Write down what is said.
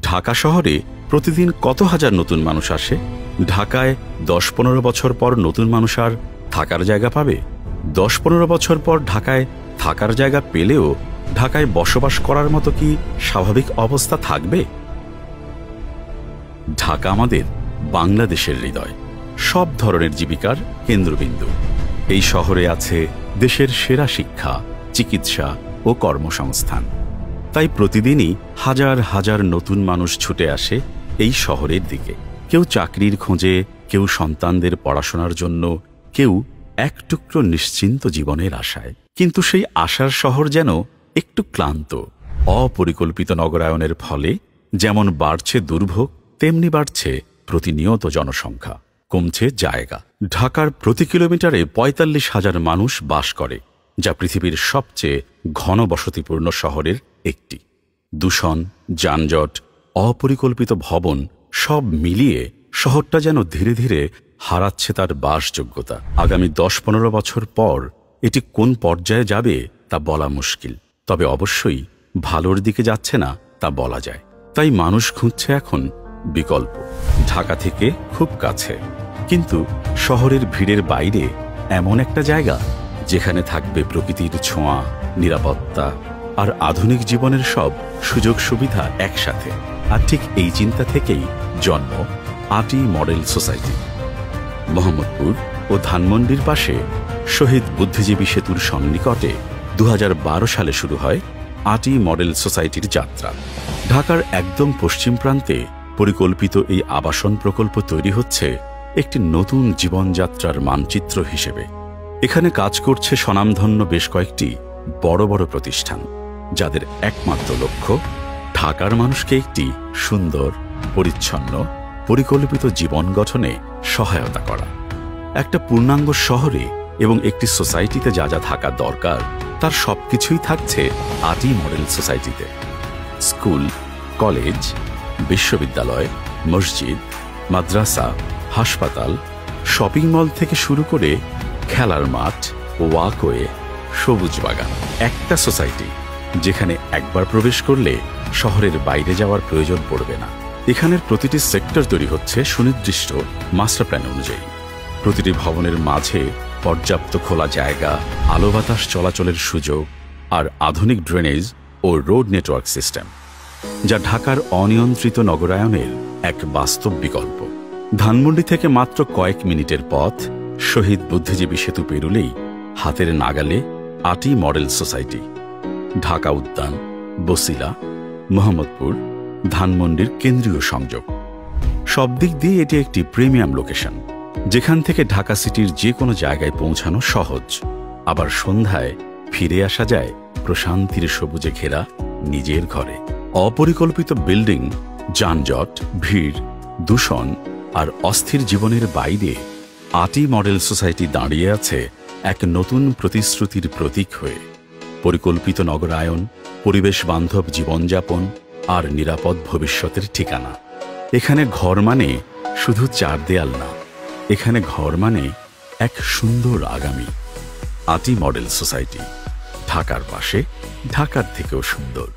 ঢাকা শহরে প্রতিদিন কত হাজার নতুন মানুষ আসে? ঢাকায় 10-15 বছর পর নতুন মানুষ আর থাকার জায়গা পাবে? 10-15 বছর পর ঢাকায় থাকার জায়গা পেলেও ঢাকায় বসবাস করার মতো কি স্বাভাবিক অবস্থা থাকবে? ঢাকা আমাদের বাংলাদেশের হৃদয়, সব ধরনের জীবিকার কেন্দ্রবিন্দু। এই শহরে আছে দেশের সেরা শিক্ষা, চিকিৎসা ও কর্মসংস্থান। তাই প্রতিদিনই হাজার হাজার নতুন মানুষ ছুটে আসে এই শহরের দিকে। কেউ চাকরির খোঁজে, কেউ সন্তানদের পড়াশোনার জন্য, কেউ এক টুকরো নিশ্চিন্ত জীবনের আশায়। কিন্তু সেই আশার শহর যেন একটু ক্লান্ত। অপরিকল্পিত নগরায়নের ফলে যেমন বাড়ছে দুর্ভোগ, তেমনি বাড়ছে প্রতিনিয়ত জনসংখ্যা, কমছে জায়গা। ঢাকার প্রতি কিলোমিটারে ৪৫,০০০ মানুষ বাস করে, যা পৃথিবীর সবচেয়ে ঘনবসতিপূর্ণ শহরের একটি। দূষণ, যানজট, অপরিকল্পিত ভবন সব মিলিয়ে শহরটা যেন ধীরে ধীরে হারাচ্ছে তার বাসযোগ্যতা। আগামী 10-15 বছর পর এটি কোন পর্যায়ে যাবে তা বলা মুশকিল, তবে অবশ্যই ভালোর দিকে যাচ্ছে না তা বলা যায়। তাই মানুষ খুঁজছে এখন বিকল্প। ঢাকা থেকে খুব কাছে, কিন্তু শহরের ভিড়ের বাইরে এমন একটা জায়গা যেখানে থাকবে প্রকৃতির ছোঁয়া, নিরাপত্তা আর আধুনিক জীবনের সব সুযোগ সুবিধা একসাথে। আর ঠিক এই চিন্তা থেকেই জন্ম আটি মডেল সোসাইটি। মোহাম্মদপুর ও ধানমন্ডির পাশে শহীদ বুদ্ধিজীবী সেতুর সন্নিকটে 2012 সালে শুরু হয় আটি মডেল সোসাইটির যাত্রা। ঢাকার একদম পশ্চিম প্রান্তে পরিকল্পিত এই আবাসন প্রকল্প তৈরি হচ্ছে একটি নতুন জীবনযাত্রার মানচিত্র হিসেবে। এখানে কাজ করছে স্বনামধন্য বেশ কয়েকটি বড় বড় প্রতিষ্ঠান, যাদের একমাত্র লক্ষ্য ঢাকার মানুষকে একটি সুন্দর, পরিচ্ছন্ন, পরিকল্পিত জীবন গঠনে সহায়তা করা। একটা পূর্ণাঙ্গ শহরে এবং একটি সোসাইটিতে যা যা থাকা দরকার তার সবকিছুই থাকছে আটি মডেল সোসাইটিতে। স্কুল, কলেজ, বিশ্ববিদ্যালয়, মসজিদ, মাদ্রাসা, হাসপাতাল, শপিং মল থেকে শুরু করে খেলার মাঠ, ওয়াকওয়ে, সবুজ বাগান। একটা সোসাইটি যেখানে একবার প্রবেশ করলে শহরের বাইরে যাওয়ার প্রয়োজন পড়বে না। এখানের প্রতিটি সেক্টর তৈরি হচ্ছে সুনির্দিষ্ট মাস্টার প্ল্যান অনুযায়ী। প্রতিটি ভবনের মাঝে পর্যাপ্ত খোলা জায়গা, আলো বাতাস চলাচলের সুযোগ আর আধুনিক ড্রেনেজ ও রোড নেটওয়ার্ক সিস্টেম, যা ঢাকার অনিয়ন্ত্রিত নগরায়নের এক বাস্তব বিকল্প। ধানমন্ডি থেকে মাত্র কয়েক মিনিটের পথ শহীদ বুদ্ধিজীবী সেতু পেরুলেই হাতের নাগালে আটি মডেল সোসাইটি। ঢাকা উদ্যান, বসিলা, মোহাম্মদপুর, ধানমন্ডির কেন্দ্রীয় সংযোগ, সব দিক দিয়ে এটি একটি প্রিমিয়াম লোকেশন, যেখান থেকে ঢাকা সিটির যে কোনো জায়গায় পৌঁছানো সহজ। আবার সন্ধ্যায় ফিরে আসা যায় প্রশান্তির সবুজে ঘেরা নিজের ঘরে। অপরিকল্পিত বিল্ডিং, যানজট, ভিড়, দূষণ আর অস্থির জীবনের বাইরে আটি মডেল সোসাইটি দাঁড়িয়ে আছে এক নতুন প্রতিশ্রুতির প্রতীক হয়ে। পরিকল্পিত নগরায়ন, পরিবেশ বান্ধব জীবনযাপন আর নিরাপদ ভবিষ্যতের ঠিকানা। এখানে ঘর মানে শুধু চার দেয়াল না, এখানে ঘর মানে এক সুন্দর আগামী। আটি মডেল সোসাইটি, ঢাকার পাশে, ঢাকার থেকেও সুন্দর।